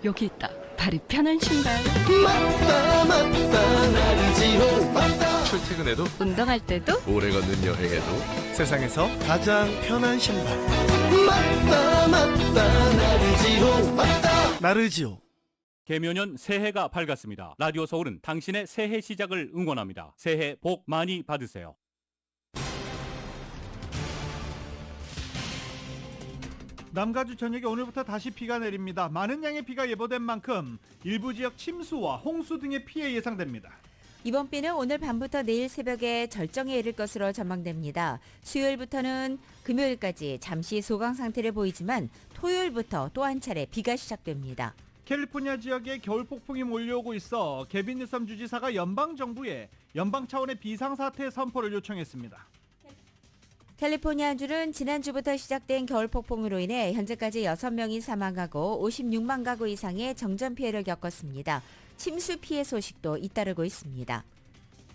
여기 있다. 발이 편한 신발. 맞다 맞다 나르지로 맞다. 출퇴근해도 운동할 때도 오래 걷는 여행에도 세상에서 가장 편한 신발 맞다 맞다 나르지로 맞다. 나르지오. 개묘년 새해가 밝았습니다. 라디오 서울은 당신의 새해 시작을 응원합니다. 새해 복 많이 받으세요. 남가주 전역에 오늘부터 다시 비가 내립니다. 많은 양의 비가 예보된 만큼 일부 지역 침수와 홍수 등의 피해 예상됩니다. 이번 비는 오늘 밤부터 내일 새벽에 절정에 이를 것으로 전망됩니다. 수요일부터는 금요일까지 잠시 소강 상태를 보이지만 토요일부터 또 한 차례 비가 시작됩니다. 캘리포니아 지역에 겨울 폭풍이 몰려오고 있어 개빈 뉴섬 주지사가 연방 정부에 연방 차원의 비상사태 선포를 요청했습니다. 캘리포니아주는 지난주부터 시작된 겨울 폭풍으로 인해 현재까지 6명이 사망하고 56만 가구 이상의 정전 피해를 겪었습니다. 침수 피해 소식도 잇따르고 있습니다.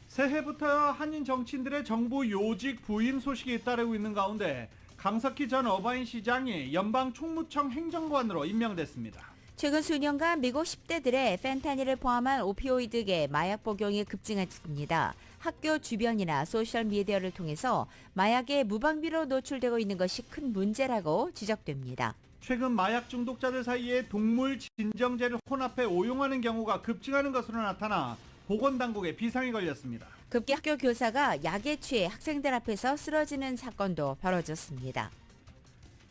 새해부터 한인 정치인들의 정부 요직 부임 소식이 잇따르고 있는 가운데 강석희 전 어바인 시장이 연방 총무청 행정관으로 임명됐습니다. 최근 수년간 미국 10대들의 펜타닐을 포함한 오피오이드계 마약 복용이 급증했습니다. 학교 주변이나 소셜미디어를 통해서 마약에 무방비로 노출되고 있는 것이 큰 문제라고 지적됩니다. 최근 마약 중독자들 사이에 동물 진정제를 혼합해 오용하는 경우가 급증하는 것으로 나타나 보건당국에 비상이 걸렸습니다. 급기 학교 교사가 약에 취해 학생들 앞에서 쓰러지는 사건도 벌어졌습니다.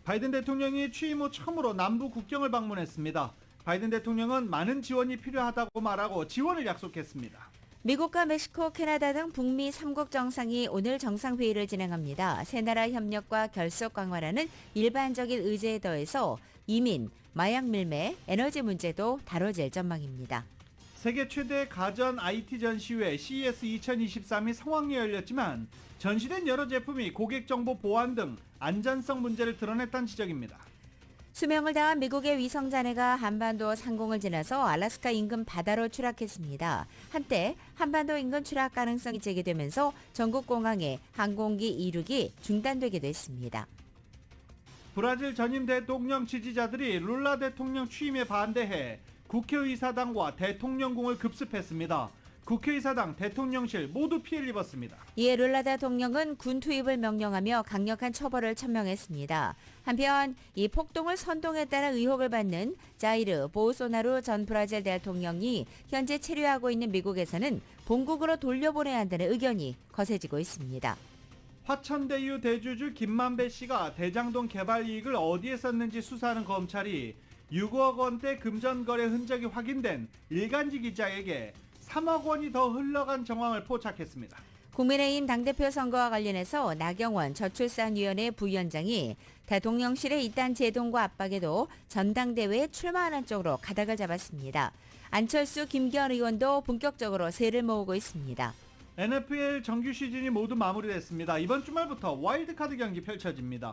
바이든 대통령이 취임 후 처음으로 남부 국경을 방문했습니다. 바이든 대통령은 많은 지원이 필요하다고 말하고 지원을 약속했습니다. 미국과 멕시코, 캐나다 등 북미 3국 정상이 오늘 정상회의를 진행합니다. 세 나라 협력과 결속 강화라는 일반적인 의제에 더해서 이민, 마약 밀매, 에너지 문제도 다뤄질 전망입니다. 세계 최대 가전 IT 전시회 CES 2023이 성황리에 열렸지만 전시된 여러 제품이 고객 정보 보안 등 안전성 문제를 드러냈다는 지적입니다. 수명을 다한 미국의 위성자네가 한반도 상공을 지나서 알래스카 인근 바다로 추락했습니다. 한때 한반도 인근 추락 가능성이 제기되면서 전국 공항의 항공기 이륙이 중단되기도 했습니다. 브라질 전임 대통령 지지자들이 룰라 대통령 취임에 반대해 국회의사당과 대통령궁을 급습했습니다. 국회의사당, 대통령실 모두 피해를 입었습니다. 이에 룰라 대통령은 군 투입을 명령하며 강력한 처벌을 천명했습니다. 한편 이 폭동을 선동했다는 의혹을 받는 자이르 보우소나루 전 브라질 대통령이 현재 체류하고 있는 미국에서는 본국으로 돌려보내야 한다는 의견이 거세지고 있습니다. 화천대유 대주주 김만배 씨가 대장동 개발 이익을 어디에 썼는지 수사하는 검찰이 6억 원대 금전거래 흔적이 확인된 일간지 기자에게 3억 원이 더 흘러간 정황을 포착했습니다. 국민의힘 당대표 선거와 관련해서 나경원 저출산위원회 부위원장이 대통령실의 이딴 제동과 압박에도 전당대회에 출마하는 쪽으로 가닥을 잡았습니다. 안철수, 김기현 의원도 본격적으로 세를 모으고 있습니다. NFL 정규 시즌이 모두 마무리됐습니다. 이번 주말부터 와일드카드 경기 펼쳐집니다.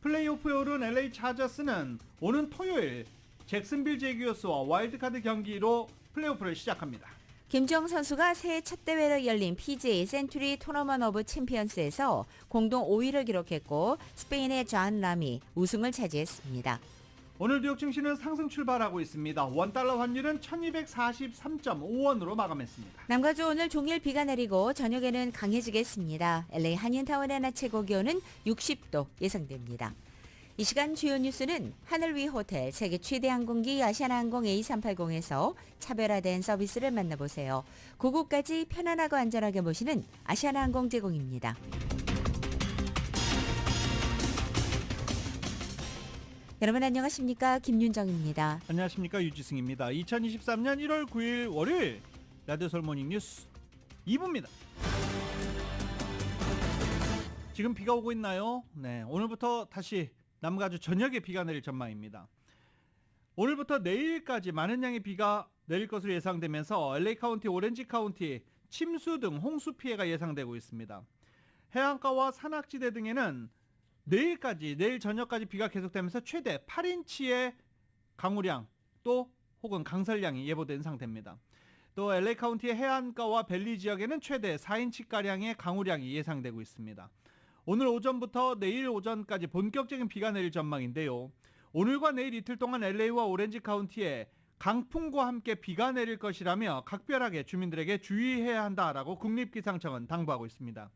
플레이오프에 오른 LA 차저스는 오는 토요일 잭슨빌 제기어스와 와일드카드 경기로 플레이오프를 시작합니다. 김주영 선수가 새해 첫 대회로 열린 PGA 센츄리 토너먼트 오브 챔피언스에서 공동 5위를 기록했고 스페인의 존 람이 우승을 차지했습니다. 오늘 뉴욕 증시는 상승 출발하고 있습니다. 원달러 환율은 1243.5원으로 마감했습니다. 남가주 오늘 종일 비가 내리고 저녁에는 강해지겠습니다. LA 한인타운의 낮 최고 기온은 60도 예상됩니다. 이 시간 주요 뉴스는 하늘 위 호텔, 세계 최대 항공기 아시아나항공 A380에서 차별화된 서비스를 만나보세요. 고국까지 편안하고 안전하게 모시는 아시아나항공 제공입니다. 여러분 안녕하십니까? 김윤정입니다. 안녕하십니까? 유지승입니다. 2023년 1월 9일 월요일 라디오 서울 모닝 뉴스 2부입니다. 지금 비가 오고 있나요? 네, 오늘부터 다시 남가주 전역에 비가 내릴 전망입니다. 오늘부터 내일까지 많은 양의 비가 내릴 것으로 예상되면서 LA 카운티, 오렌지 카운티 침수 등 홍수 피해가 예상되고 있습니다. 해안가와 산악지대 등에는 내일 저녁까지 비가 계속되면서 최대 8인치의 강우량 또 혹은 강설량이 예보된 상태입니다. 또 LA 카운티의 해안가와 밸리 지역에는 최대 4인치가량의 강우량이 예상되고 있습니다. 오늘 오전부터 내일 오전까지 본격적인 비가 내릴 전망인데요. 오늘과 내일 이틀 동안 LA와 오렌지 카운티에 강풍과 함께 비가 내릴 것이라며 각별하게 주민들에게 주의해야 한다라고 국립기상청은 당부하고 있습니다.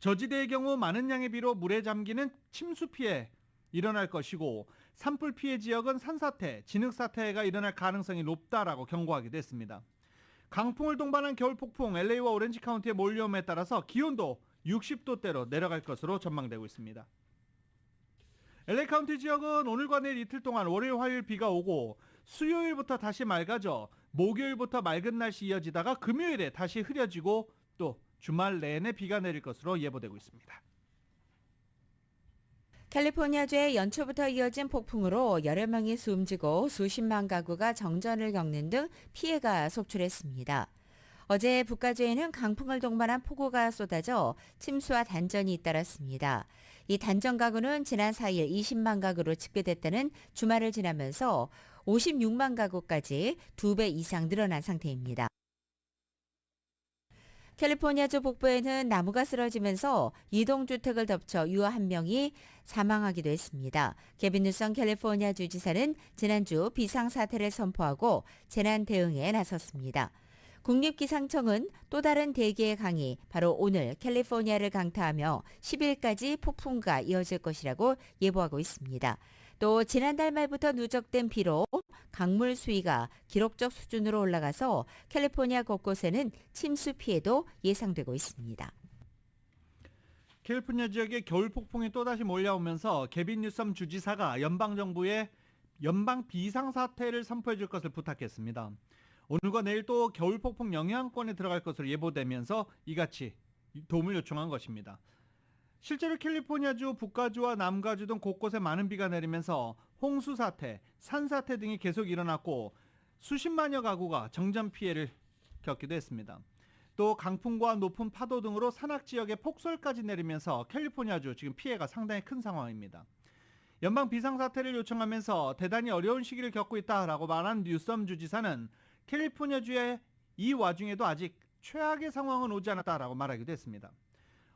저지대의 경우 많은 양의 비로 물에 잠기는 침수 피해 일어날 것이고 산불 피해 지역은 산사태, 진흙사태가 일어날 가능성이 높다라고 경고하기도 했습니다. 강풍을 동반한 겨울 폭풍 LA와 오렌지 카운티의 몰려옴에 따라서 기온도 60도대로 내려갈 것으로 전망되고 있습니다. LA 카운티 지역은 오늘과 내일 이틀 동안 월요일, 화요일 비가 오고 수요일부터 다시 맑아져 목요일부터 맑은 날씨 이어지다가 금요일에 다시 흐려지고 또 주말 내내 비가 내릴 것으로 예보되고 있습니다. 캘리포니아주에 연초부터 이어진 폭풍으로 여러 명이 숨지고 수십만 가구가 정전을 겪는 등 피해가 속출했습니다. 어제 북가주에는 강풍을 동반한 폭우가 쏟아져 침수와 단전이 잇따랐습니다. 이 단전 가구는 지난 4일 20만 가구로 집계됐다는 주말을 지나면서 56만 가구까지 2배 이상 늘어난 상태입니다. 캘리포니아주 북부에는 나무가 쓰러지면서 이동주택을 덮쳐 유아 1명이 사망하기도 했습니다. 게빈 뉴섬 캘리포니아 주지사는 지난주 비상사태를 선포하고 재난 대응에 나섰습니다. 국립기상청은 또 다른 대기의 강이 바로 오늘 캘리포니아를 강타하며 10일까지 폭풍과 이어질 것이라고 예보하고 있습니다. 또 지난달 말부터 누적된 비로 강물 수위가 기록적 수준으로 올라가서 캘리포니아 곳곳에는 침수 피해도 예상되고 있습니다. 캘리포니아 지역에 겨울 폭풍이 또다시 몰려오면서 게빈 뉴섬 주지사가 연방정부에 연방 비상사태를 선포해 줄 것을 부탁했습니다. 오늘과 내일 또 겨울 폭풍 영향권에 들어갈 것으로 예보되면서 이같이 도움을 요청한 것입니다. 실제로 캘리포니아주, 북가주와 남가주 등 곳곳에 많은 비가 내리면서 홍수 사태, 산사태 등이 계속 일어났고 수십만여 가구가 정전 피해를 겪기도 했습니다. 또 강풍과 높은 파도 등으로 산악지역에 폭설까지 내리면서 캘리포니아주 지금 피해가 상당히 큰 상황입니다. 연방 비상사태를 요청하면서 대단히 어려운 시기를 겪고 있다라고 말한 뉴섬 주지사는 캘리포니아주의 이 와중에도 아직 최악의 상황은 오지 않았다라고 말하기도 했습니다.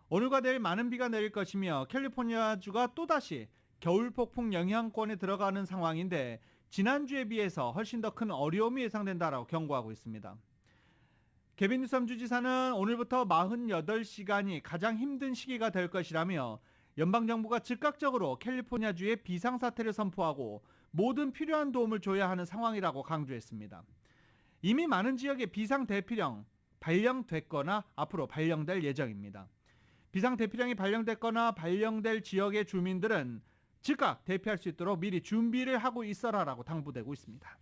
오늘과 내일 많은 비가 내릴 것이며 캘리포니아주가 또다시 겨울 폭풍 영향권에 들어가는 상황인데 지난주에 비해서 훨씬 더 큰 어려움이 예상된다라고 경고하고 있습니다. 게빈 뉴섬 주지사는 오늘부터 48시간이 가장 힘든 시기가 될 것이라며 연방정부가 즉각적으로 캘리포니아주에 비상사태를 선포하고 모든 필요한 도움을 줘야 하는 상황이라고 강조했습니다. 이미 많은 지역에 비상대피령 발령됐거나 앞으로 발령될 예정입니다. 비상대피령이 발령됐거나 발령될 지역의 주민들은 즉각 대피할 수 있도록 미리 준비를 하고 있어라라고 당부되고 있습니다.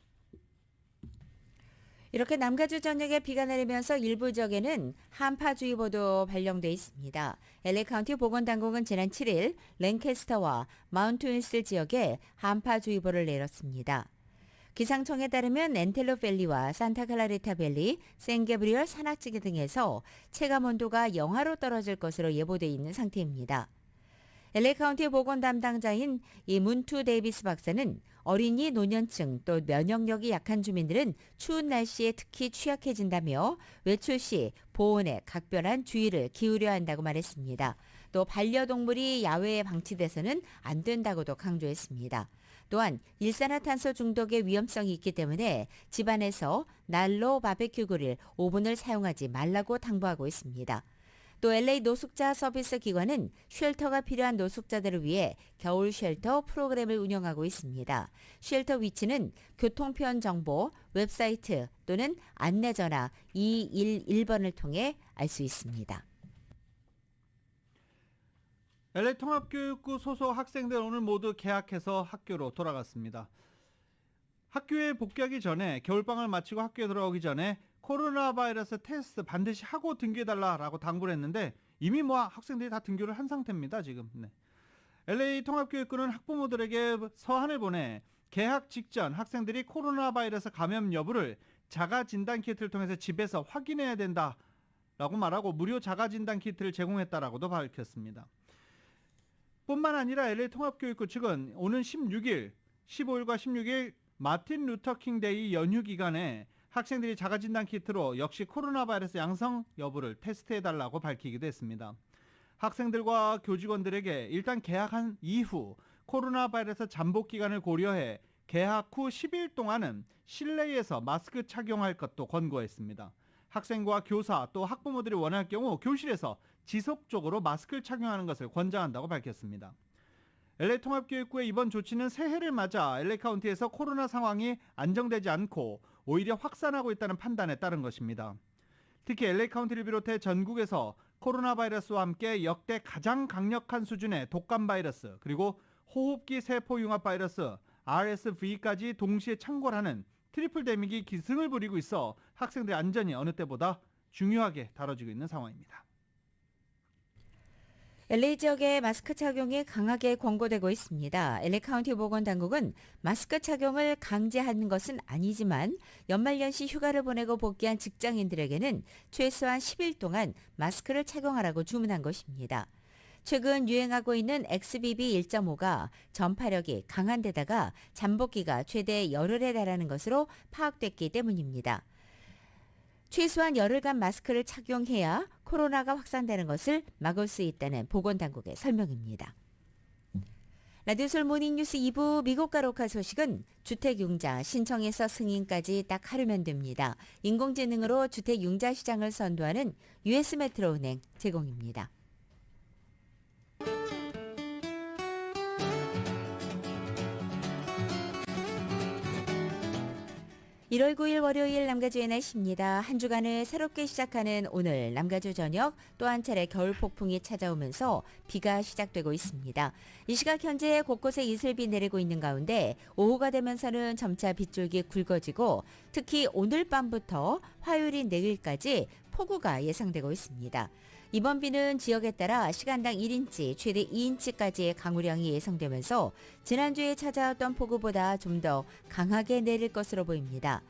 이렇게 남가주 전역에 비가 내리면서 일부 지역에는 한파주의보도 발령돼 있습니다. LA 카운티 보건당국은 지난 7일 랭캐스터와 마운트 윈스 지역에 한파주의보를 내렸습니다. 기상청에 따르면 엔텔로밸리와 산타클라리타 밸리, 샌게브리얼 산악지대 등에서 체감온도가 영하로 떨어질 것으로 예보돼 있는 상태입니다. LA 카운티 보건 담당자인 이 문투 데이비스 박사는 어린이, 노년층 또 면역력이 약한 주민들은 추운 날씨에 특히 취약해진다며 외출 시 보온에 각별한 주의를 기울여야 한다고 말했습니다. 또 반려동물이 야외에 방치돼서는 안 된다고도 강조했습니다. 또한 일산화탄소 중독의 위험성이 있기 때문에 집안에서 난로 바베큐 그릴, 오븐을 사용하지 말라고 당부하고 있습니다. 또 LA 노숙자 서비스 기관은 쉘터가 필요한 노숙자들을 위해 겨울 쉘터 프로그램을 운영하고 있습니다. 쉘터 위치는 교통편 정보, 웹사이트 또는 안내전화 211번을 통해 알 수 있습니다. LA 통합교육구 소속 학생들 오늘 모두 개학해서 학교로 돌아갔습니다. 학교에 복귀하기 전에 겨울방학을 마치고 학교에 돌아오기 전에 코로나 바이러스 테스트 반드시 하고 등교해달라고 당부를 했는데 이미 학생들이 다 등교를 한 상태입니다. 지금. 네. LA 통합교육구는 학부모들에게 서한을 보내 개학 직전 학생들이 코로나 바이러스 감염 여부를 자가진단키트를 통해서 집에서 확인해야 된다라고 말하고 무료 자가진단키트를 제공했다라고도 밝혔습니다. 뿐만 아니라 LA 통합교육구 측은 오는 16일, 15일과 16일 마틴 루터킹 데이 연휴 기간에 학생들이 자가진단 키트로 역시 코로나 바이러스 양성 여부를 테스트해달라고 밝히기도 했습니다. 학생들과 교직원들에게 일단 개학한 이후 코로나 바이러스 잠복 기간을 고려해 개학 후 10일 동안은 실내에서 마스크 착용할 것도 권고했습니다. 학생과 교사 또 학부모들이 원할 경우 교실에서 지속적으로 마스크를 착용하는 것을 권장한다고 밝혔습니다. LA 통합교육부의 이번 조치는 새해를 맞아 LA 카운티에서 코로나 상황이 안정되지 않고 오히려 확산하고 있다는 판단에 따른 것입니다. 특히 LA 카운티를 비롯해 전국에서 코로나 바이러스와 함께 역대 가장 강력한 수준의 독감 바이러스 그리고 호흡기 세포 융합 바이러스 RSV까지 동시에 창궐하는 트리플 데믹이 기승을 부리고 있어 학생들의 안전이 어느 때보다 중요하게 다뤄지고 있는 상황입니다. LA 지역의 마스크 착용이 강하게 권고되고 있습니다. LA 카운티 보건당국은 마스크 착용을 강제하는 것은 아니지만 연말연시 휴가를 보내고 복귀한 직장인들에게는 최소한 10일 동안 마스크를 착용하라고 주문한 것입니다. 최근 유행하고 있는 XBB 1.5가 전파력이 강한 데다가 잠복기가 최대 열흘에 달하는 것으로 파악됐기 때문입니다. 최소한 열흘간 마스크를 착용해야 코로나가 확산되는 것을 막을 수 있다는 보건당국의 설명입니다. 라디오솔 모닝뉴스 2부 미국과 로컬 소식은 주택융자 신청에서 승인까지 딱 하루면 됩니다. 인공지능으로 주택융자 시장을 선도하는 US 메트로은행 제공입니다. 1월 9일 월요일 남가주의 날씨입니다. 한 주간을 새롭게 시작하는 오늘 남가주 저녁 또 한 차례 겨울 폭풍이 찾아오면서 비가 시작되고 있습니다. 이 시각 현재 곳곳에 이슬비 내리고 있는 가운데 오후가 되면서는 점차 빗줄기 굵어지고 특히 오늘 밤부터 화요일인 내일까지 폭우가 예상되고 있습니다. 이번 비는 지역에 따라 시간당 1인치, 최대 2인치까지의 강우량이 예상되면서 지난주에 찾아왔던 폭우보다 좀 더 강하게 내릴 것으로 보입니다.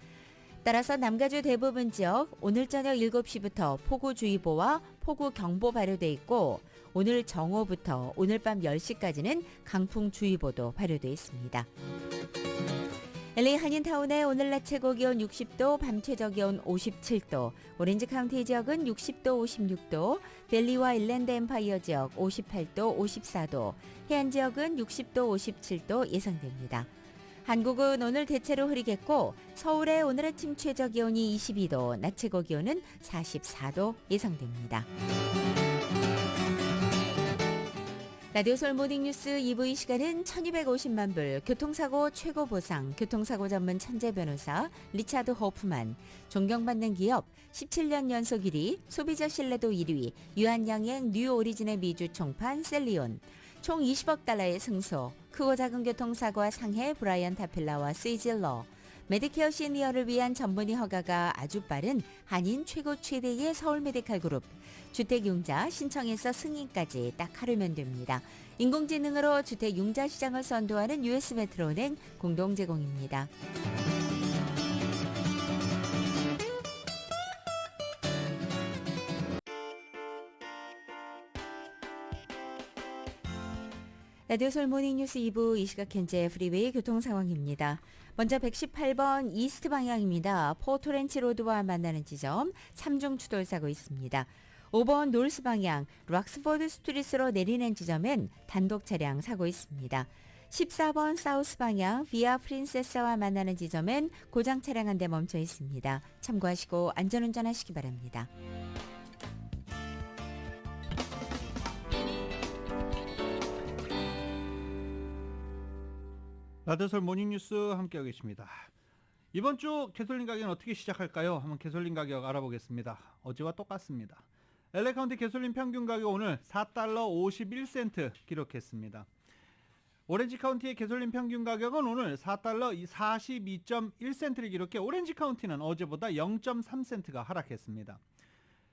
따라서 남가주 대부분 지역 오늘 저녁 7시부터 폭우주의보와 폭우경보 발효돼 있고 오늘 정오부터 오늘 밤 10시까지는 강풍주의보도 발효돼 있습니다. LA 한인타운의 오늘 낮 최고 기온 60도, 밤 최저 기온 57도, 오렌지 카운티 지역은 60도, 56도, 밸리와 일랜드 엠파이어 지역 58도, 54도, 해안 지역은 60도, 57도 예상됩니다. 한국은 오늘 대체로 흐리겠고 서울의 오늘 아침 최저 기온이 22도, 낮 최고 기온은 44도 예상됩니다. 라디오솔 모닝뉴스 2부 이 시간은 1250만 불, 교통사고 최고 보상, 교통사고 전문 천재 변호사 리차드 호프만, 존경받는 기업 17년 연속 1위, 소비자 신뢰도 1위, 유한양행 뉴 오리진의 미주 총판 셀리온, 총 20억 달러의 승소, 크고 작은 교통사고와 상해 브라이언 타필라와 시질러, 메디케어 시니어를 위한 전문의 허가가 아주 빠른 한인 최고 최대의 서울 메디칼 그룹, 주택융자 신청에서 승인까지 딱 하루면 됩니다. 인공지능으로 주택융자 시장을 선도하는 US 메트로은행 공동 제공입니다. 라디오솔 모닝뉴스 2부 이 시각 현재 프리웨이 교통 상황입니다. 먼저 118번 이스트 방향입니다. 포토렌치 로드와 만나는 지점 3중 추돌사고 있습니다. 5번 노스 방향 락스포드 스트리트로 내리는 지점엔 단독 차량 사고 있습니다. 14번 사우스 방향 비아 프린세스와 만나는 지점엔 고장 차량 한 대 멈춰 있습니다. 참고하시고 안전운전하시기 바랍니다. 라디오솔 모닝뉴스 함께하고 계십니다. 이번 주 개솔린 가격은 어떻게 시작할까요? 한번 개솔린 가격 알아보겠습니다. 어제와 똑같습니다. LA 카운티 개솔린 평균 가격 오늘 4달러 51센트 기록했습니다. 오렌지 카운티의 개솔린 평균 가격은 오늘 4달러 42.1센트를 기록해 오렌지 카운티는 어제보다 0.3센트가 하락했습니다.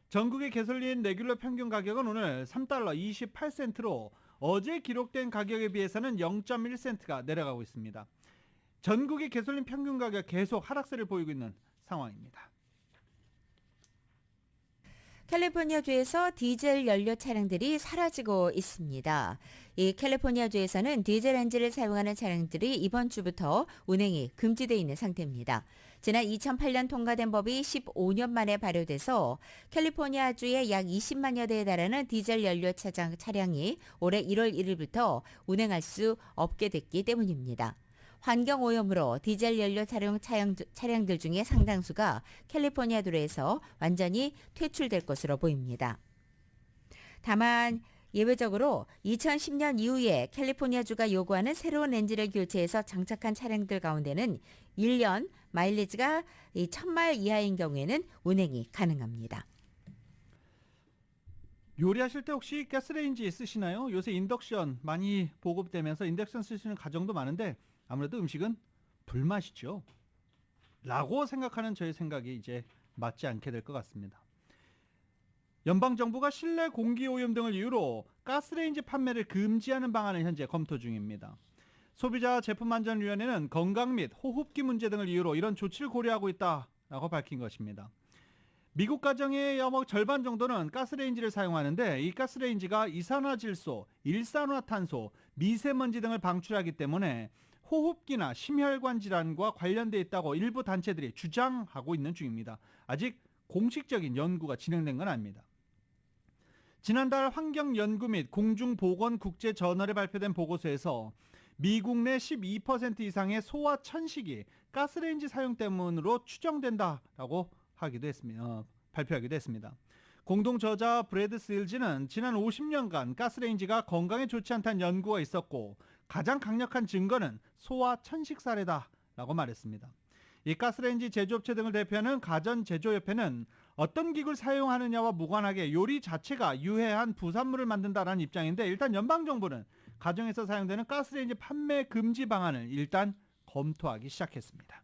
전국의 개솔린 레귤러 평균 가격은 오늘 3달러 28센트로 어제 기록된 가격에 비해서는 0.1센트가 내려가고 있습니다. 전국의 개솔린 평균 가격 계속 하락세를 보이고 있는 상황입니다. 캘리포니아주에서 디젤 연료 차량들이 사라지고 있습니다. 이 캘리포니아주에서는 디젤 엔진을 사용하는 차량들이 이번 주부터 운행이 금지되어 있는 상태입니다. 지난 2008년 통과된 법이 15년 만에 발효돼서 캘리포니아주에 약 20만여 대에 달하는 디젤 연료 차량이 올해 1월 1일부터 운행할 수 없게 됐기 때문입니다. 환경오염으로 디젤 연료 차량들 중에 상당수가 캘리포니아도에서 완전히 퇴출될 것으로 보입니다. 다만 예외적으로 2010년 이후에 캘리포니아주가 요구하는 새로운 엔진을 교체해서 장착한 차량들 가운데는 1년 마일리지가 1000마일 이하인 경우에는 운행이 가능합니다. 요리하실 때 혹시 가스레인지 쓰시나요? 요새 인덕션 많이 보급되면서 인덕션 쓰시는 가정도 많은데 아무래도 음식은 불맛이죠. 라고 생각하는 저의 생각이 이제 맞지 않게 될 것 같습니다. 연방정부가 실내 공기오염 등을 이유로 가스레인지 판매를 금지하는 방안을 현재 검토 중입니다. 소비자 제품안전위원회는 건강 및 호흡기 문제 등을 이유로 이런 조치를 고려하고 있다라고 밝힌 것입니다. 미국 가정의 약 절반 정도는 가스레인지를 사용하는데 이 가스레인지가 이산화질소, 일산화탄소, 미세먼지 등을 방출하기 때문에 호흡기나 심혈관 질환과 관련돼 있다고 일부 단체들이 주장하고 있는 중입니다. 아직 공식적인 연구가 진행된 건 아닙니다. 지난달 환경연구 및 공중보건국제저널에 발표된 보고서에서 미국 내 12% 이상의 소아 천식이 가스레인지 사용 때문으로 추정된다라고 발표하기도 했습니다. 공동 저자 브래드 실즈는 지난 50년간 가스레인지가 건강에 좋지 않다는 연구가 있었고 가장 강력한 증거는 소아 천식 사례다라고 말했습니다. 이 가스레인지 제조업체 등을 대표하는 가전제조협회는 어떤 기구를 사용하느냐와 무관하게 요리 자체가 유해한 부산물을 만든다라는 입장인데 일단 연방정부는 가정에서 사용되는 가스레인지 판매 금지 방안을 일단 검토하기 시작했습니다.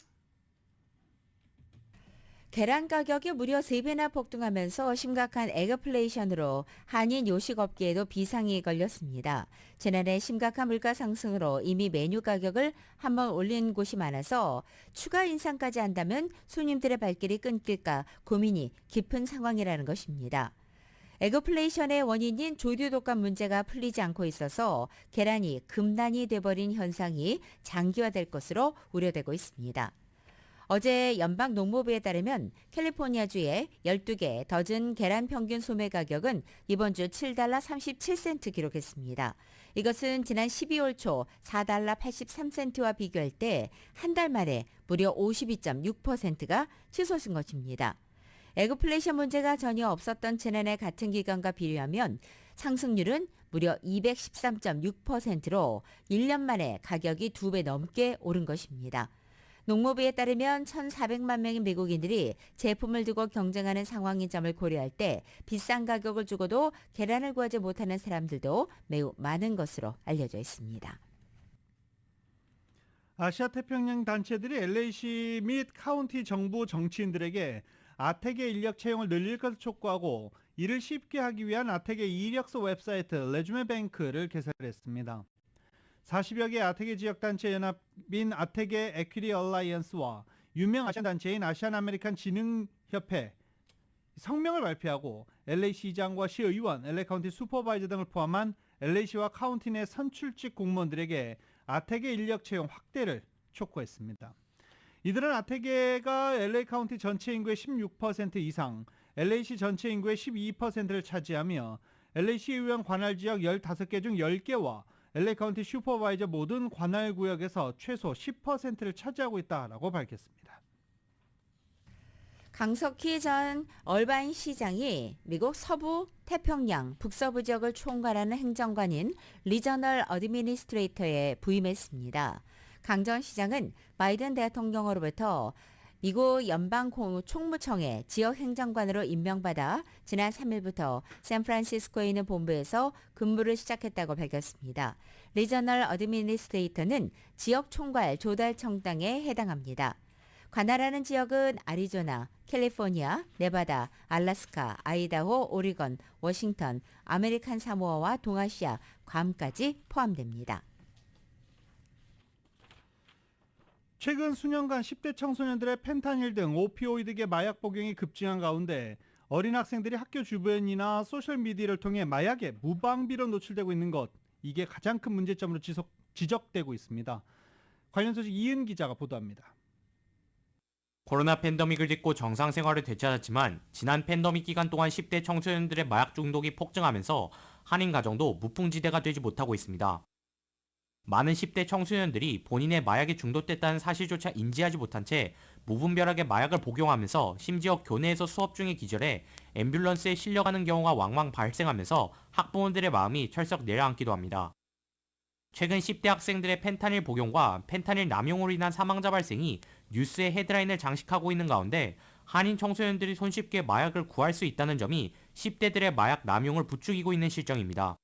계란 가격이 무려 3배나 폭등하면서 심각한 에그플레이션으로 한인 요식업계에도 비상이 걸렸습니다. 지난해 심각한 물가 상승으로 이미 메뉴 가격을 한번 올린 곳이 많아서 추가 인상까지 한다면 손님들의 발길이 끊길까 고민이 깊은 상황이라는 것입니다. 에그플레이션의 원인인 조류 독감 문제가 풀리지 않고 있어서 계란이 금단이 돼버린 현상이 장기화될 것으로 우려되고 있습니다. 어제 연방농무부에 따르면 캘리포니아주의 12개 더즌 계란 평균 소매 가격은 이번 주 $7 37센트 기록했습니다. 이것은 지난 12월 초 $4 83센트와 비교할 때 한 달 만에 무려 52.6%가 치솟은 것입니다. 에그플레이션 문제가 전혀 없었던 지난해 같은 기간과 비교하면 상승률은 무려 213.6%로 1년 만에 가격이 2배 넘게 오른 것입니다. 농무부에 따르면 1,400만 명의 미국인들이 제품을 두고 경쟁하는 상황인 점을 고려할 때 비싼 가격을 주고도 계란을 구하지 못하는 사람들도 매우 많은 것으로 알려져 있습니다. 아시아 태평양 단체들이 LA시 및 카운티 정부 정치인들에게 아태계 인력 채용을 늘릴 것을 촉구하고 이를 쉽게 하기 위한 아태계 이력서 웹사이트 레주메뱅크를 개설했습니다. 40여 개 아태계 지역단체 연합인 아태계 에퀴리 얼라이언스와 유명 아시안 단체인 아시안 아메리칸 진흥협회 성명을 발표하고 LA 시장과 시의원, LA 카운티 슈퍼바이저 등을 포함한 LA시와 카운티 내 선출직 공무원들에게 아태계 인력 채용 확대를 촉구했습니다. 이들은 아태계가 LA 카운티 전체 인구의 16% 이상, LA시 전체 인구의 12%를 차지하며 LA시 의원 관할 지역 15개 중 10개와 LA 카운티 슈퍼바이저 모든 관할 구역에서 최소 10%를 차지하고 있다라고 밝혔습니다. 강석희 전 얼바인 시장이 미국 서부 태평양 북서부 지역을 총괄하는 행정관인 리저널 어드미니스트레이터에 부임했습니다. 강 전 시장은 바이든 대통령으로부터 미국 연방 총무청의 지역 행정관으로 임명받아 지난 3일부터 샌프란시스코에 있는 본부에서 근무를 시작했다고 밝혔습니다. 리저널 어드미니스트레이터는 지역 총괄 조달청장에 해당합니다. 관할하는 지역은 아리조나, 캘리포니아, 네바다, 알래스카, 아이다호, 오리건, 워싱턴, 아메리칸 사모아와 동아시아, 괌까지 포함됩니다. 최근 수년간 10대 청소년들의 펜타닐 등 오피오이드계 마약 복용이 급증한 가운데 어린 학생들이 학교 주변이나 소셜미디어를 통해 마약에 무방비로 노출되고 있는 것, 이게 가장 큰 문제점으로 지적되고 있습니다. 관련 소식 이은 기자가 보도합니다. 코로나 팬데믹을 딛고 정상 생활을 되찾았지만 지난 팬데믹 기간 동안 10대 청소년들의 마약 중독이 폭증하면서 한인 가정도 무풍지대가 되지 못하고 있습니다. 많은 10대 청소년들이 본인의 마약에 중독됐다는 사실조차 인지하지 못한 채 무분별하게 마약을 복용하면서 심지어 교내에서 수업 중에 기절해 앰뷸런스에 실려가는 경우가 왕왕 발생하면서 학부모들의 마음이 철썩 내려앉기도 합니다. 최근 10대 학생들의 펜타닐 복용과 펜타닐 남용으로 인한 사망자 발생이 뉴스의 헤드라인을 장식하고 있는 가운데 한인 청소년들이 손쉽게 마약을 구할 수 있다는 점이 10대들의 마약 남용을 부추기고 있는 실정입니다.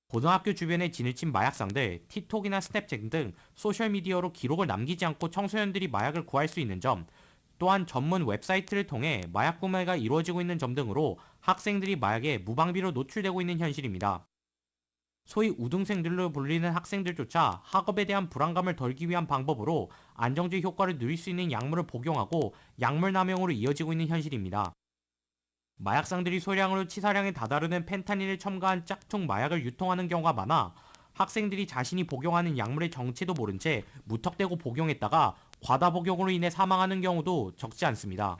고등학교 주변에 지니친 마약상들, 틱톡이나 스냅챗 등 소셜미디어로 기록을 남기지 않고 청소년들이 마약을 구할 수 있는 점, 또한 전문 웹사이트를 통해 마약 구매가 이루어지고 있는 점 등으로 학생들이 마약에 무방비로 노출되고 있는 현실입니다. 소위 우등생들로 불리는 학생들조차 학업에 대한 불안감을 덜기 위한 방법으로 안정적 효과를 누릴 수 있는 약물을 복용하고 약물 남용으로 이어지고 있는 현실입니다. 마약상들이 소량으로 치사량에 다다르는 펜타닐을 첨가한 짝퉁 마약을 유통하는 경우가 많아 학생들이 자신이 복용하는 약물의 정체도 모른 채 무턱대고 복용했다가 과다 복용으로 인해 사망하는 경우도 적지 않습니다.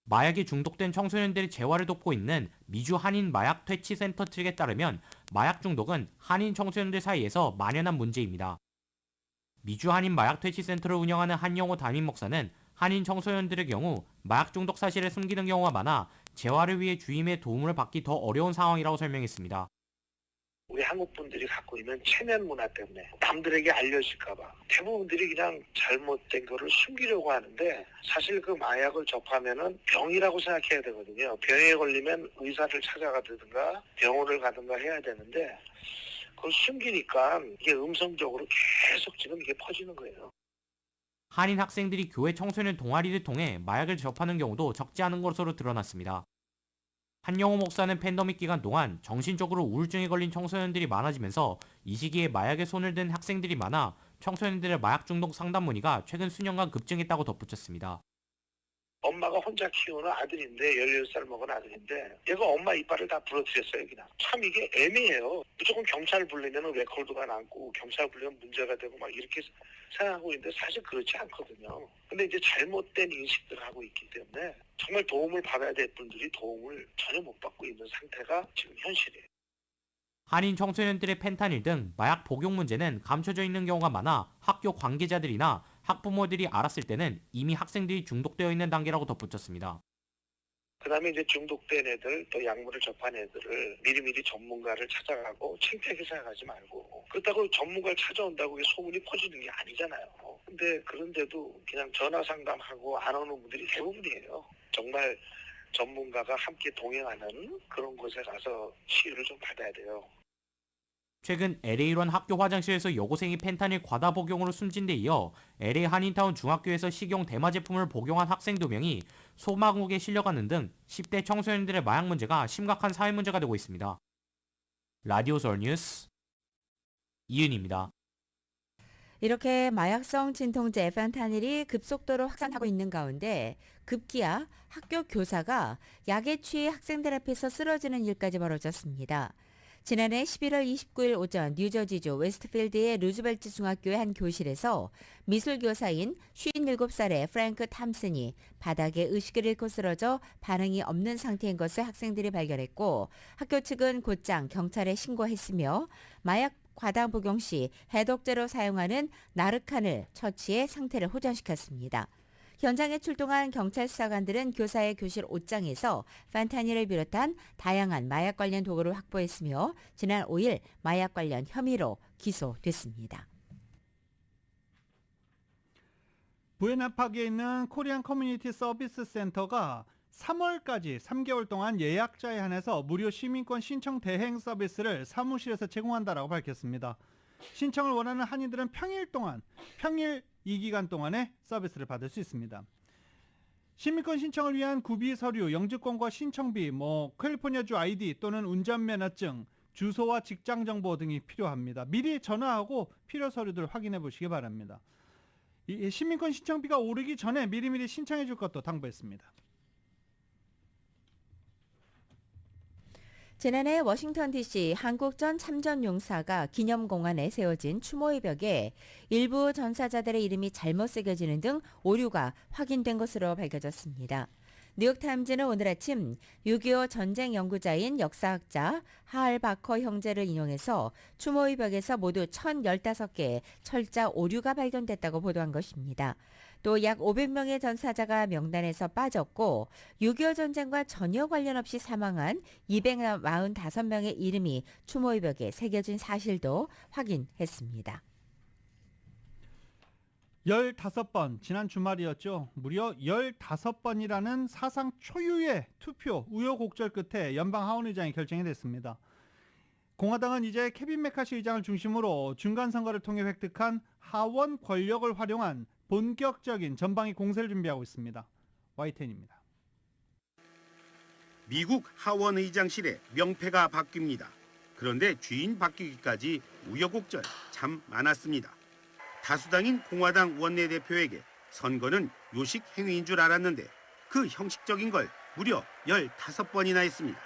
마약에 중독된 청소년들의 재활을 돕고 있는 미주 한인 마약 퇴치센터 측에 따르면 마약 중독은 한인 청소년들 사이에서 만연한 문제입니다. 미주 한인 마약 퇴치센터를 운영하는 한영호 담임 목사는 한인 청소년들의 경우 마약 중독 사실을 숨기는 경우가 많아 재활을 위해 주임의 도움을 받기 더 어려운 상황이라고 설명했습니다. 우리 한국 분들이 갖고 있는 체면 문화 때문에 남들에게 알려질까봐 대부분들이 그냥 잘못된 거를 숨기려고 하는데 사실 그 마약을 접하면은 병이라고 생각해야 되거든요. 병에 걸리면 의사를 찾아가든가 병원을 가든가 해야 되는데 그걸 숨기니까 이게 음성적으로 계속 지금 이게 퍼지는 거예요. 한인 학생들이 교회 청소년 동아리를 통해 마약을 접하는 경우도 적지 않은 것으로 드러났습니다. 한영호 목사는 팬데믹 기간 동안 정신적으로 우울증에 걸린 청소년들이 많아지면서 이 시기에 마약에 손을 든 학생들이 많아 청소년들의 마약 중독 상담 문의가 최근 수년간 급증했다고 덧붙였습니다. 엄마가 혼자 키우는 아들인데 18살 먹은 아들인데 얘가 엄마 이빨을 다 부러뜨렸어요. 그냥 참 이게 애매해요. 무조건 경찰 불리면 레코드가 남고 경찰 불리면 문제가 되고 막 이렇게 생각하고 있는데 사실 그렇지 않거든요. 근데 이제 잘못된 인식들을 하고 있기 때문에 정말 도움을 받아야 될 분들이 도움을 전혀 못 받고 있는 상태가 지금 현실이에요. 한인 청소년들의 펜타닐 등 마약 복용 문제는 감춰져 있는 경우가 많아 학교 관계자들이나 학부모들이 알았을 때는 이미 학생들이 중독되어 있는 단계라고 덧붙였습니다. 그다음에 이제 중독된 애들 또 약물을 접한 애들을 미리미리 전문가를 찾아가고 창피하게 생각하지 말고 그렇다고 전문가를 찾아온다고 소문이 퍼지는 게 아니잖아요. 근데 그런데도 그냥 전화 상담하고 안 오는 분들이 대부분이에요. 정말 전문가가 함께 동행하는 그런 곳에 가서 치유를 좀 받아야 돼요. 최근 LA론 학교 화장실에서 여고생이 펜타닐 과다 복용으로 숨진 데 이어 LA 한인타운 중학교에서 식용 대마 제품을 복용한 학생 2명이 소마국에 실려가는 등 10대 청소년들의 마약 문제가 심각한 사회 문제가 되고 있습니다. 라디오 서울 뉴스 이은입니다. 이렇게 마약성 진통제 펜타닐이 급속도로 확산하고 있는 가운데 급기야 학교 교사가 약에 취해 학생들 앞에서 쓰러지는 일까지 벌어졌습니다. 지난해 11월 29일 오전 뉴저지주 웨스트필드의 루즈벨트 중학교의 한 교실에서 미술교사인 57살의 프랭크 탐슨이 바닥에 의식을 잃고 쓰러져 반응이 없는 상태인 것을 학생들이 발견했고 학교 측은 곧장 경찰에 신고했으며 마약 과다 복용 시 해독제로 사용하는 나르칸을 처치해 상태를 호전시켰습니다. 현장에 출동한 경찰 수사관들은 교사의 교실 옷장에서 펜타닐을 비롯한 다양한 마약 관련 도구를 확보했으며 지난 5일 마약 관련 혐의로 기소됐습니다. 부에나파크에 있는 코리안 커뮤니티 서비스 센터가 3월까지 3개월 동안 예약자에 한해서 무료 시민권 신청 대행 서비스를 사무실에서 제공한다라고 밝혔습니다. 신청을 원하는 한인들은 평일 이 기간 동안에 서비스를 받을 수 있습니다. 시민권 신청을 위한 구비 서류, 영주권과 신청비, 캘리포니아주 아이디 또는 운전면허증, 주소와 직장 정보 등이 필요합니다. 미리 전화하고 필요 서류들 확인해 보시기 바랍니다. 이 시민권 신청비가 오르기 전에 미리미리 신청해 줄 것도 당부했습니다. 지난해 워싱턴 DC 한국전 참전용사가 기념공원에 세워진 추모의 벽에 일부 전사자들의 이름이 잘못 새겨지는 등 오류가 확인된 것으로 밝혀졌습니다. 뉴욕타임즈는 오늘 아침 6.25 전쟁 연구자인 역사학자 하알 바커 형제를 인용해서 추모의 벽에서 모두 1,015개의 철자 오류가 발견됐다고 보도한 것입니다. 또 약 500명의 전사자가 명단에서 빠졌고 6.25 전쟁과 전혀 관련 없이 사망한 245명의 이름이 추모의 벽에 새겨진 사실도 확인했습니다. 15번, 지난 주말이었죠. 무려 15번이라는 사상 초유의 투표 우여곡절 끝에 연방 하원 의장이 결정이 됐습니다. 공화당은 이제 케빈 메카시 의장을 중심으로 중간선거를 통해 획득한 하원 권력을 활용한 본격적인 전방위 공세를 준비하고 있습니다. YTN입니다. 미국 하원 의장실의 명패가 바뀝니다. 그런데 주인 바뀌기까지 우여곡절 참 많았습니다. 다수당인 공화당 원내대표에게 선거는 요식 행위인 줄 알았는데 그 형식적인 걸 무려 15번이나 했습니다.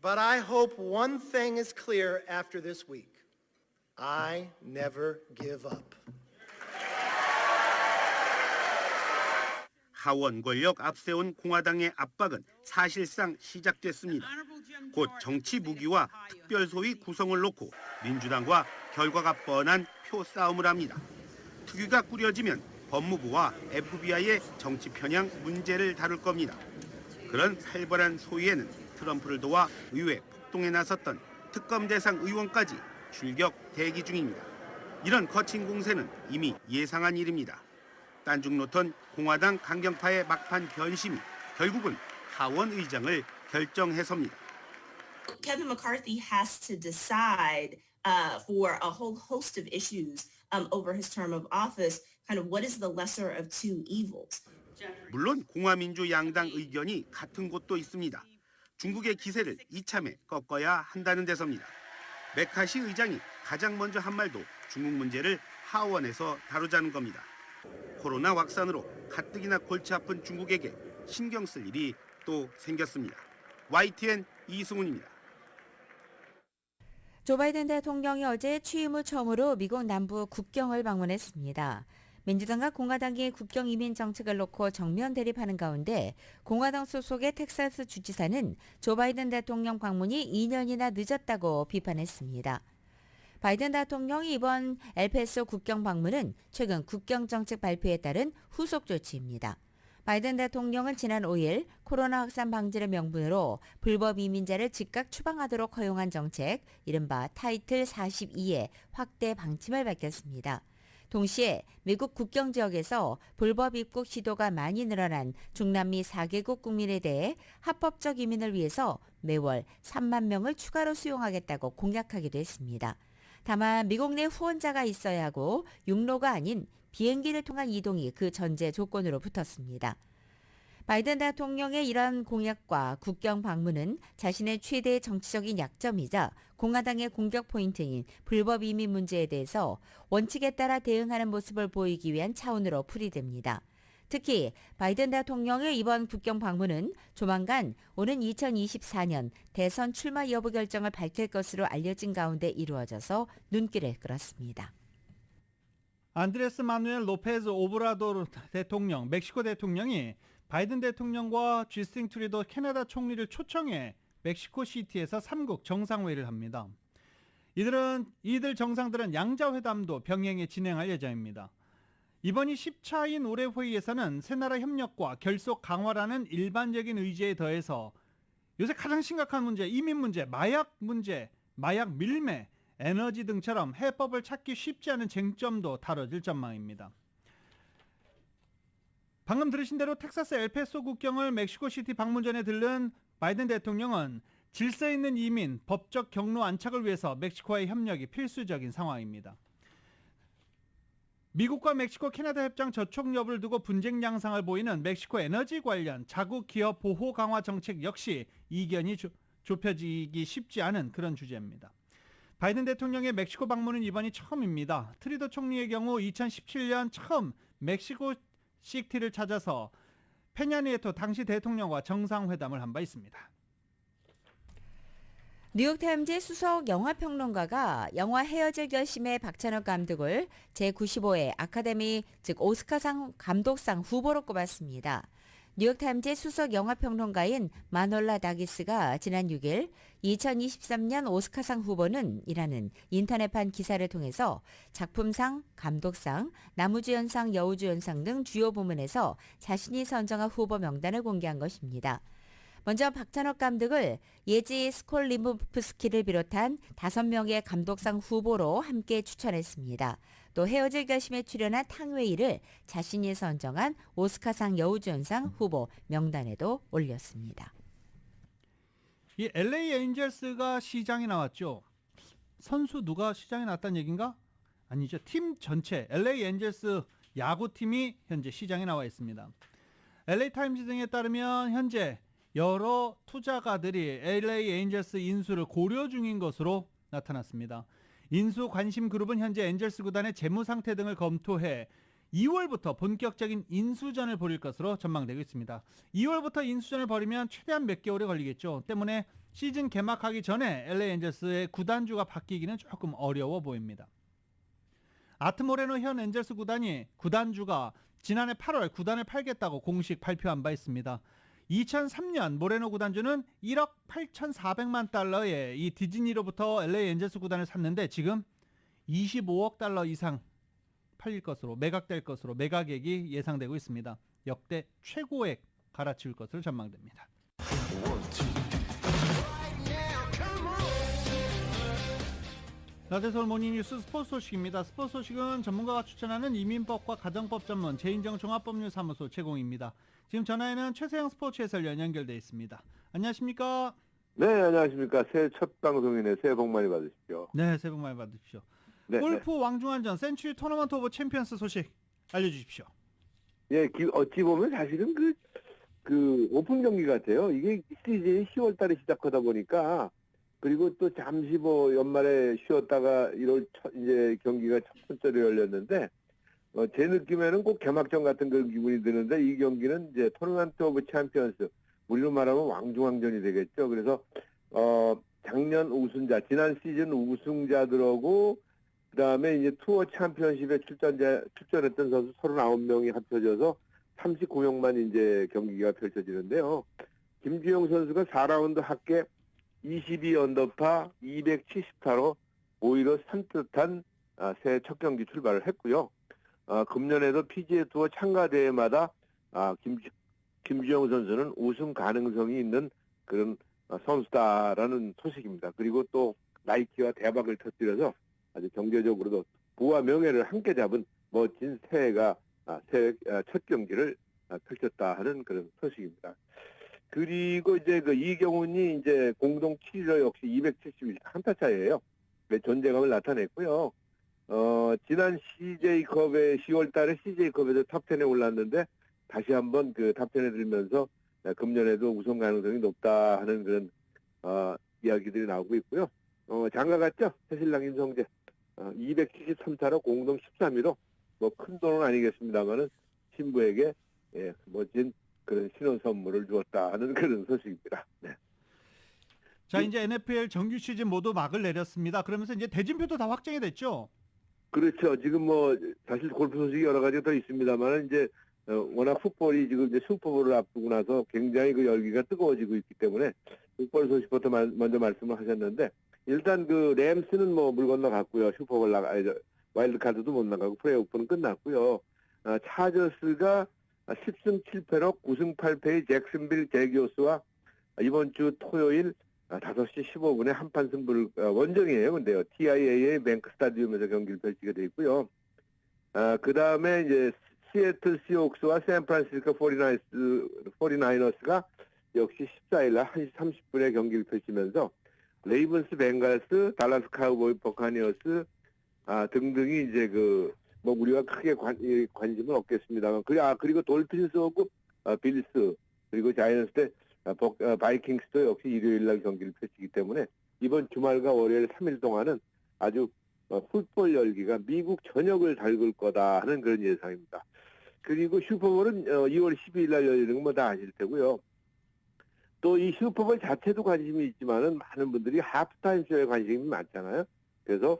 But I hope one thing is clear after this week. I never give up. 하원 권력 앞세운 공화당의 압박은 사실상 시작됐습니다. 곧 정치 무기와 특별소위 구성을 놓고 민주당과 결과가 뻔한 표 싸움을 합니다. 특위가 꾸려지면 법무부와 FBI의 정치 편향 문제를 다룰 겁니다. 그런 살벌한 소위에는 트럼프를 도와 의회 폭동에 나섰던 특검 대상 의원까지 출격 대기 중입니다. 이런 거친 공세는 이미 예상한 일입니다. 딴중 놓던 공화당 강경파의 막판 변심이 결국은 하원 의장을 결정해섭니다. Kevin McCarthy has to decide for a whole host of issues over his term of office, kind of what is the lesser of two evils. 물론 공화민주 양당 의견이 같은 곳도 있습니다. 중국의 기세를 이참에 꺾어야 한다는 데서입니다. 메카시 의장이 가장 먼저 한 말도 중국 문제를 하원에서 다루자는 겁니다. 코로나 확산으로 가뜩이나 골치 아픈 중국에게 신경 쓸 일이 또 생겼습니다. YTN 이승훈입니다. 조 바이든 대통령이 어제 취임 후 처음으로 미국 남부 국경을 방문했습니다. 민주당과 공화당이 국경 이민 정책을 놓고 정면 대립하는 가운데 공화당 소속의 텍사스 주지사는 조 바이든 대통령 방문이 2년이나 늦었다고 비판했습니다. 바이든 대통령이 이번 엘파소 국경 방문은 최근 국경 정책 발표에 따른 후속 조치입니다. 바이든 대통령은 지난 5일 코로나 확산 방지를 명분으로 불법 이민자를 즉각 추방하도록 허용한 정책, 이른바 타이틀 42의 확대 방침을 밝혔습니다. 동시에 미국 국경 지역에서 불법 입국 시도가 많이 늘어난 중남미 4개국 국민에 대해 합법적 이민을 위해서 매월 3만 명을 추가로 수용하겠다고 공약하기도 했습니다. 다만 미국 내 후원자가 있어야 하고 육로가 아닌 비행기를 통한 이동이 그 전제 조건으로 붙었습니다. 바이든 대통령의 이런 공약과 국경 방문은 자신의 최대의 정치적인 약점이자 공화당의 공격 포인트인 불법 이민 문제에 대해서 원칙에 따라 대응하는 모습을 보이기 위한 차원으로 풀이됩니다. 특히 바이든 대통령의 이번 국경 방문은 조만간 오는 2024년 대선 출마 여부 결정을 밝힐 것으로 알려진 가운데 이루어져서 눈길을 끌었습니다. 안드레스 마누엘 로페즈 오브라도르 대통령, 멕시코 대통령이 바이든 대통령과 주스틴 트루도 캐나다 총리를 초청해 멕시코 시티에서 3국 정상회의를 합니다. 이들 정상들은 양자회담도 병행해 진행할 예정입니다. 이번이 10차인 올해 회의에서는 세 나라 협력과 결속 강화라는 일반적인 의지에 더해서 요새 가장 심각한 문제, 이민 문제, 마약 문제, 마약 밀매, 에너지 등처럼 해법을 찾기 쉽지 않은 쟁점도 다뤄질 전망입니다. 방금 들으신 대로 텍사스 엘파소 국경을 멕시코시티 방문 전에 들른 바이든 대통령은 질서 있는 이민, 법적 경로 안착을 위해서 멕시코와의 협력이 필수적인 상황입니다. 미국과 멕시코 캐나다 협정 저촉 여부를 두고 분쟁 양상을 보이는 멕시코 에너지 관련 자국 기업 보호 강화 정책 역시 이견이 좁혀지기 쉽지 않은 그런 주제입니다. 바이든 대통령의 멕시코 방문은 이번이 처음입니다. 트루도 총리의 경우 2017년 처음 멕시코 시티를 찾아서 페냐니에토 당시 대통령과 정상회담을 한 바 있습니다. 뉴욕타임즈 수석 영화평론가가 영화 헤어질 결심의 박찬욱 감독을 제95회 아카데미 즉 오스카상 감독상 후보로 꼽았습니다. 뉴욕타임즈의 수석 영화평론가인 마놀라 다기스가 지난 6일 2023년 오스카상 후보는 이라는 인터넷판 기사를 통해서 작품상, 감독상, 남우주연상, 여우주연상 등 주요 부문에서 자신이 선정한 후보 명단을 공개한 것입니다. 먼저 박찬욱 감독을 예지 스콜리모프스키를 비롯한 5명의 감독상 후보로 함께 추천했습니다. 또 헤어질 결심에 출연한 탕웨이를 자신이 선정한 오스카상 여우주연상 후보 명단에도 올렸습니다. 이 LA 엔젤스가 시장에 나왔죠. 선수 누가 시장에 나왔다는 얘기인가? 아니죠. 팀 전체 LA 엔젤스 야구팀이 현재 시장에 나와 있습니다. LA 타임즈 등에 따르면 현재 여러 투자가들이 LA 엔젤스 인수를 고려 중인 것으로 나타났습니다. 인수 관심 그룹은 현재 엔젤스 구단의 재무 상태 등을 검토해 2월부터 본격적인 인수전을 벌일 것으로 전망되고 있습니다. 2월부터 인수전을 벌이면 최대한 몇 개월이 걸리겠죠. 때문에 시즌 개막하기 전에 LA 엔젤스의 구단주가 바뀌기는 조금 어려워 보입니다. 아트 모레노 현 엔젤스 구단이 구단주가 지난해 8월 구단을 팔겠다고 공식 발표한 바 있습니다. 2003년 모레노 구단주는 1억 8,400만 달러에 이 디즈니로부터 LA 엔젤스 구단을 샀는데 지금 25억 달러 이상 팔릴 것으로 매각될 것으로 매각액이 예상되고 있습니다. 역대 최고액 갈아치울 것으로 전망됩니다. 라디오서울 모닝뉴스 스포츠 소식입니다. 스포츠 소식은 전문가가 추천하는 이민법과 가정법 전문 제인정종합법률사무소 제공입니다. 지금 전화에는 최세영 스포츠 해설위원 연결되어 있습니다. 안녕하십니까? 네, 안녕하십니까. 새해 첫 방송이네. 새해 복 많이 받으십시오. 네, 새해 복 많이 받으십시오. 네, 골프 왕중왕전 센츄리 토너먼트 오브 챔피언스 소식 알려주십시오. 예, 어찌 보면 사실은 그 오픈 경기 같아요. 이게 시즌이 10월 달에 시작하다 보니까 그리고 또 잠시 연말에 쉬었다가 1월 이제 경기가 첫 번째로 열렸는데 제 느낌에는 꼭 개막전 같은 그런 기분이 드는데 이 경기는 이제 토너먼트 오브 챔피언스 우리로 말하면 왕중왕전이 되겠죠. 그래서 작년 우승자, 지난 시즌 우승자들하고 그다음에 이제 투어 챔피언십에 출전했던 선수 39명이 합쳐져서 39명만 이제 경기가 펼쳐지는데요. 김주영 선수가 4라운드 합계 22 언더파 270타로 오히려 산뜻한 새해 첫 경기 출발을 했고요. 금년에도 PGA 투어 참가 대회마다 김주영 선수는 우승 가능성이 있는 그런 선수다라는 소식입니다. 그리고 또 나이키와 대박을 터뜨려서 아주 경제적으로도 부와 명예를 함께 잡은 멋진 새해 첫 경기를 펼쳤다 하는 그런 소식입니다. 그리고 이제 이경훈이 이제 공동 7위로 역시 271 한타 차이예요. 존재감을 나타냈고요. 지난 CJ컵의 10월 달에 CJ컵에서 탑10에 올랐는데 다시 한번 그 탑10에 들면서 금년에도 우승 가능성이 높다 하는 그런 이야기들이 나오고 있고요. 장가 갔죠? 새신랑 임성재 273타로 공동 13위로 큰 돈은 아니겠습니다만은 신부에게 멋진 그런 신혼 선물을 주었다 하는 그런 소식입니다. 네. 자, 이제 NFL 정규 시즌 모두 막을 내렸습니다. 그러면서 이제 대진표도 다 확정이 됐죠? 그렇죠. 지금 사실 골프 소식이 여러 가지가 더 있습니다만 이제 워낙 풋볼이 지금 이제 슈퍼볼을 앞두고 나서 굉장히 그 열기가 뜨거워지고 있기 때문에 풋볼 소식부터 먼저 말씀을 하셨는데 일단 그 램스는 물 건너갔고요. 슈퍼볼 와일드카드도 못 나가고 플레이오프는 끝났고요. 차저스가 10승 7패로 9승 8패의 잭슨빌 제기오스와 이번 주 토요일 5시 15분에 한판 승부를 원정이에요. 근데요. TIAA 뱅크 스타디움에서 경기를 펼치게 돼 있고요. 그 다음에 이제 시애틀 시옥스와 샌프란시스코 49너스가 역시 14일 날 1시 30분에 경기를 펼치면서 레이븐스 벵갈스, 달라스 카우보이 버카니어스 등등이 이제 우리가 크게 관심은 없겠습니다만 그리고 돌핀스하고 빌리스 그리고 자이언츠 대 바이킹스도 역시 일요일 날 경기를 펼치기 때문에 이번 주말과 월요일 3일 동안은 아주 풋볼 열기가 미국 전역을 달굴 거다 하는 그런 예상입니다. 그리고 슈퍼볼은 2월 12일 날 열리는 건 다 아실 테고요. 또 이 슈퍼볼 자체도 관심이 있지만은 많은 분들이 하프타임 쇼에 관심이 많잖아요. 그래서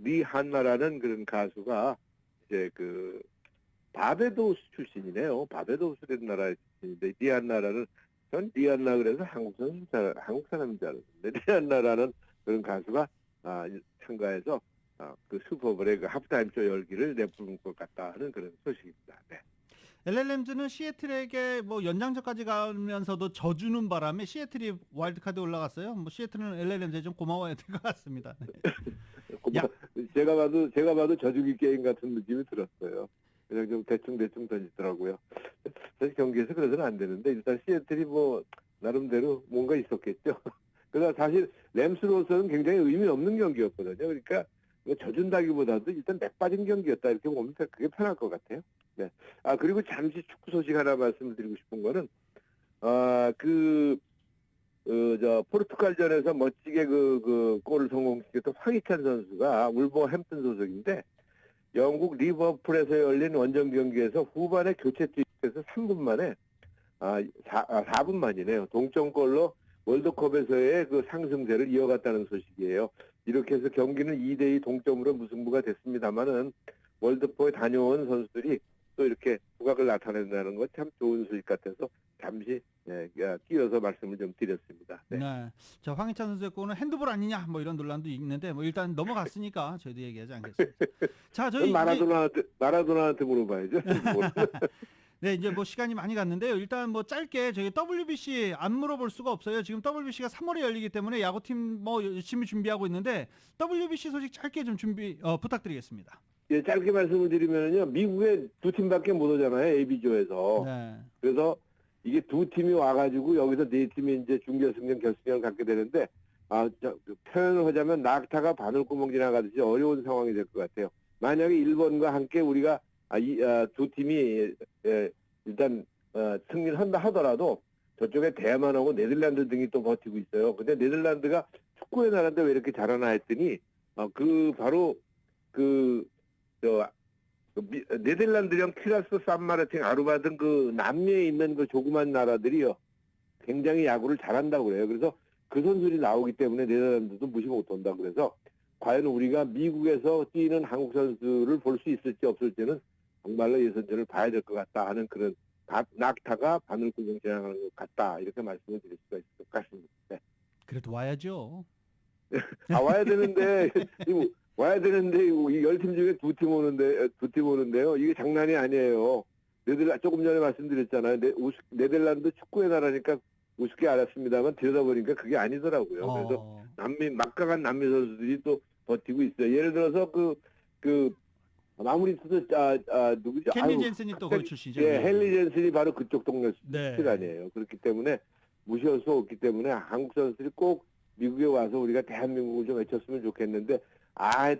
리한나라는 그런 가수가 이제 바베도스 출신이네요. 바베도스라는 나라의 출신인데 리안나라는 전 리안나 그래서 한국 사람인 줄 알았는데 리안나라는 그런 가수가 참가해서 그 슈퍼볼의 그 하프타임 쇼 열기를 내뿜을 것 같다 하는 그런 소식입니다. 네. LA 램즈는 시애틀에게 뭐 연장전까지 가면서도 져주는 바람에 시애틀이 와일드카드 올라갔어요. 뭐 시애틀은 LA 램즈에 좀 고마워야 될 것 같습니다. 네. 제가 봐도 져주기 게임 같은 느낌이 들었어요. 그냥 좀 대충 던지더라고요. 사실 경기에서 그래서는 안 되는데 일단 시애틀이 뭐 나름대로 뭔가 있었겠죠. 그래서 사실 램스로서는 굉장히 의미 없는 경기였거든요. 그러니까 져준다기보다도 일단 맥 빠진 경기였다 이렇게 보면 그게 편할 것 같아요. 네. 그리고 잠시 축구 소식 하나 말씀을 드리고 싶은 거는 포르투갈전에서 멋지게 그 골을 성공시켰던 황희찬 선수가 울버햄튼 소속인데 영국 리버풀에서 열린 원정 경기에서 후반에 교체 투입해서 3분 만에 4분 만이네요. 동점골로 월드컵에서의 그 상승세를 이어갔다는 소식이에요. 이렇게 해서 경기는 2대2 동점으로 무승부가 됐습니다만은 월드컵에 다녀온 선수들이 또 이렇게 후각을 나타낸다는 건 참 좋은 소식 같아서 잠시 끼어서 말씀을 좀 드렸습니다. 네. 네. 자, 황희찬 선수의 골은 핸드볼 아니냐 뭐 이런 논란도 있는데 뭐 일단 넘어갔으니까 저희도 얘기하지 않겠습니다. 자, 저희 마라도나한테 물어봐야죠. 네, 이제 뭐 시간이 많이 갔는데요. 일단 뭐 짧게 저희 WBC 안 물어볼 수가 없어요. 지금 WBC가 3월에 열리기 때문에 야구팀 뭐 열심히 준비하고 있는데 WBC 소식 짧게 좀 부탁드리겠습니다. 예, 짧게 말씀을 드리면요. 미국에 두 팀밖에 못 오잖아요. AB조에서. 네. 그래서 이게 두 팀이 와가지고 여기서 네 팀이 이제 중결승전 결승전을 갖게 되는데 표현을 하자면 낙타가 바늘구멍 지나가듯이 어려운 상황이 될 것 같아요. 만약에 일본과 함께 우리가 두 팀이 일단 승리를 한다 하더라도 저쪽에 대만하고 네덜란드 등이 또 버티고 있어요. 근데 네덜란드가 축구의 나라인데 왜 이렇게 잘하나 했더니 네덜란드랑 키라스, 산마르틴, 아루바 등 그 남미에 있는 그 조그만 나라들이요 굉장히 야구를 잘한다고 그래요. 그래서 그 선수들이 나오기 때문에 네덜란드도 무시 못한다. 그래서 과연 우리가 미국에서 뛰는 한국 선수를 볼 수 있을지 없을지는 정말로 예선전을 봐야 될 것 같다 하는 그런 낙타가 바늘구멍 지나가는 것 같다 이렇게 말씀을 드릴 수가 있을 것 같습니다. 네. 그래도 와야죠. 와야 되는데 와야 되는데 이 10팀 중에 두 팀 오는데요. 이게 장난이 아니에요. 조금 전에 말씀드렸잖아요. 네덜란드 축구의 나라니까 우습게 알았습니다만 들여다보니까 그게 아니더라고요. 그래서 막강한 남미 선수들이 또 버티고 있어요. 예를 들어서 마무리 투수 누구죠? 헨리 젠슨이 또 거기 출신이죠. 예, 헨리 젠슨이 바로 그쪽 동네 네. 출신이에요. 그렇기 때문에 무시할 수 없기 때문에 한국 선수들이 꼭 미국에 와서 우리가 대한민국을 좀 외쳤으면 좋겠는데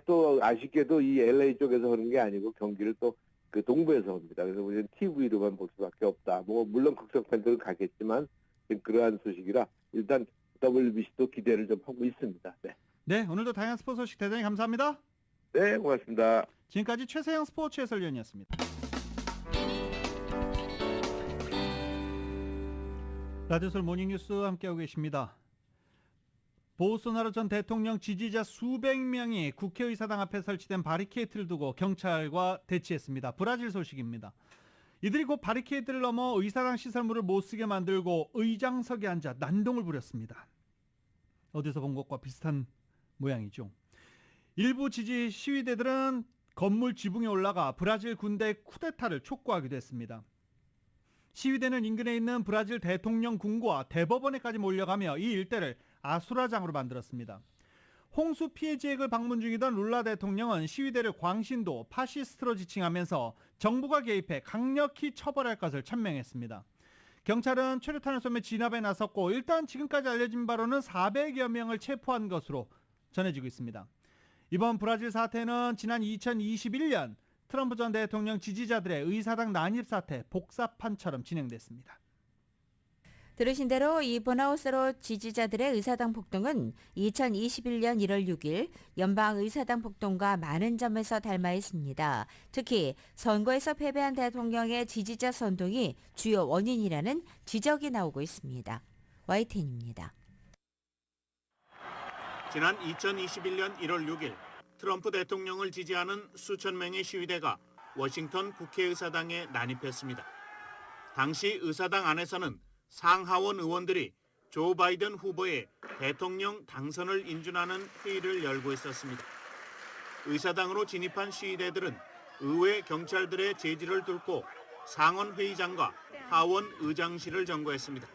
또 아쉽게도 이 LA 쪽에서 하는 게 아니고 경기를 또 그 동부에서 합니다. 그래서 우리는 TV로만 볼 수밖에 없다. 뭐 물론 극성 팬들은 가겠지만 그러한 소식이라 일단 WBC도 기대를 좀 하고 있습니다. 네. 네, 오늘도 다양한 스포츠 소식 대단히 감사합니다. 네, 고맙습니다. 지금까지 최세영 스포츠 해설위원이었습니다. 라디오솔 모닝뉴스 함께하고 계십니다. 보우소나로 전 대통령 지지자 수백 명이 국회의사당 앞에 설치된 바리케이트를 두고 경찰과 대치했습니다. 브라질 소식입니다. 이들이 곧 바리케이트를 넘어 의사당 시설물을 못 쓰게 만들고 의장석에 앉아 난동을 부렸습니다. 어디서 본 것과 비슷한 모양이죠. 일부 지지 시위대들은 건물 지붕에 올라가 브라질 군대의 쿠데타를 촉구하기도 했습니다. 시위대는 인근에 있는 브라질 대통령 궁궐과 대법원에까지 몰려가며 이 일대를 아수라장으로 만들었습니다. 홍수 피해 지역을 방문 중이던 룰라 대통령은 시위대를 광신도, 파시스트로 지칭하면서 정부가 개입해 강력히 처벌할 것을 천명했습니다. 경찰은 최루탄을 쏘며 진압에 나섰고 일단 지금까지 알려진 바로는 400여 명을 체포한 것으로 전해지고 있습니다. 이번 브라질 사태는 지난 2021년 트럼프 전 대통령 지지자들의 의사당 난입 사태 복사판처럼 진행됐습니다. 들으신 대로 이 번아웃으로 지지자들의 의사당 폭동은 2021년 1월 6일 연방 의사당 폭동과 많은 점에서 닮아 있습니다. 특히 선거에서 패배한 대통령의 지지자 선동이 주요 원인이라는 지적이 나오고 있습니다. YTN입니다. 지난 2021년 1월 6일 트럼프 대통령을 지지하는 수천 명의 시위대가 워싱턴 국회의사당에 난입했습니다. 당시 의사당 안에서는 상하원 의원들이 조 바이든 후보의 대통령 당선을 인준하는 회의를 열고 있었습니다. 의사당으로 진입한 시위대들은 의회 경찰들의 제지를 뚫고 상원 회의장과 하원 의장실을 점거했습니다.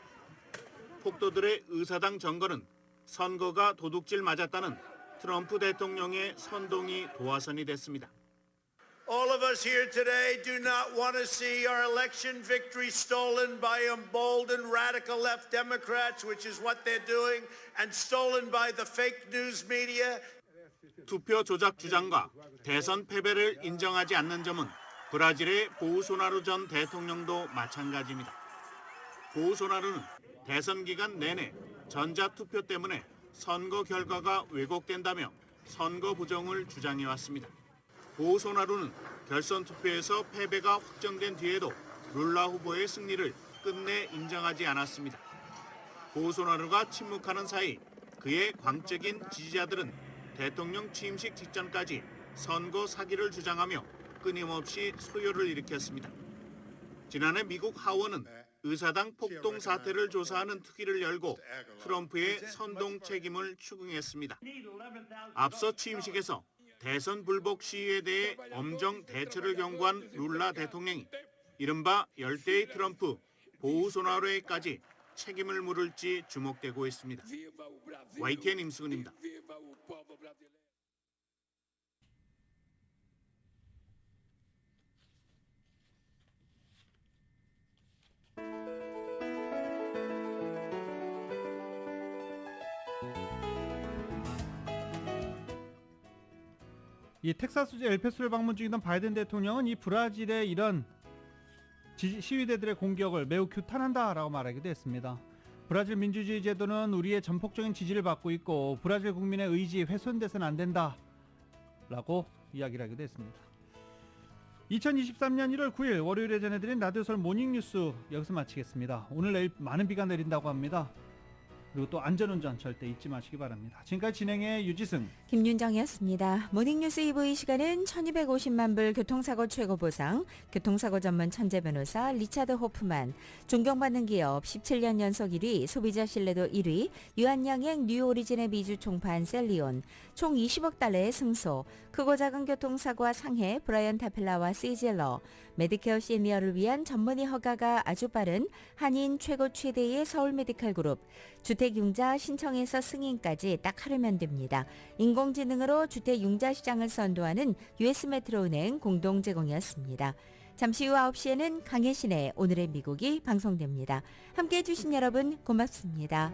폭도들의 의사당 점거는 선거가 도둑질 맞았다는 트럼프 대통령의 선동이 도화선이 됐습니다. All of us here today do not want to see our election victory stolen by emboldened radical left Democrats, which is what they're doing, and stolen by the fake news media. 투표 조작 주장과 대선 패배를 인정하지 않는 점은 브라질의 보우소나루 전 대통령도 마찬가지입니다. 보우소나루는 대선 기간 내내 전자투표 때문에 선거 결과가 왜곡된다며 선거 부정을 주장해왔습니다. 보우소나루는 결선 투표에서 패배가 확정된 뒤에도 룰라 후보의 승리를 끝내 인정하지 않았습니다. 보우소나루가 침묵하는 사이 그의 광적인 지지자들은 대통령 취임식 직전까지 선거 사기를 주장하며 끊임없이 소요를 일으켰습니다. 지난해 미국 하원은 의사당 폭동 사태를 조사하는 특위를 열고 트럼프의 선동 책임을 추궁했습니다. 앞서 취임식에서 대선 불복 시위에 대해 엄정 대처를 경고한 룰라 대통령이 이른바 열대의 트럼프 보우소나루에까지 책임을 물을지 주목되고 있습니다. YTN 임수근입니다. 이 텍사스주 엘패소를 방문 중이던 바이든 대통령은 이 브라질의 이런 시위대들의 공격을 매우 규탄한다라고 말하기도 했습니다. 브라질 민주주의 제도는 우리의 전폭적인 지지를 받고 있고 브라질 국민의 의지 훼손돼서는 안 된다라고 이야기를 하기도 했습니다. 2023년 1월 9일 월요일에 전해드린 라디오설 모닝뉴스 여기서 마치겠습니다. 오늘 내일 많은 비가 내린다고 합니다. 그리고 또 안전운전 절대 잊지 마시기 바랍니다. 지금까지 진행의 유지승, 김윤정이었습니다. 모닝뉴스 2부 이 시간은 1250만 불 교통사고 최고보상, 교통사고 전문 천재 변호사 리차드 호프만, 존경받는 기업 17년 연속 1위, 소비자 신뢰도 1위, 유한양행 뉴오리진의 미주 총판 셀리온, 총 20억 달러의 승소, 크고 작은 교통사고와 상해 브라이언 타펠라와 시젤러, 메디케어 시니어를 위한 전문의 허가가 아주 빠른 한인 최고 최대의 서울 메디칼 그룹, 주택융자 신청에서 승인까지 딱 하루면 됩니다. 인공지능으로 주택융자 시장을 선도하는 US메트로은행 공동 제공이었습니다. 잠시 후 9시에는 강혜신의 오늘의 미국이 방송됩니다. 함께해 주신 여러분 고맙습니다.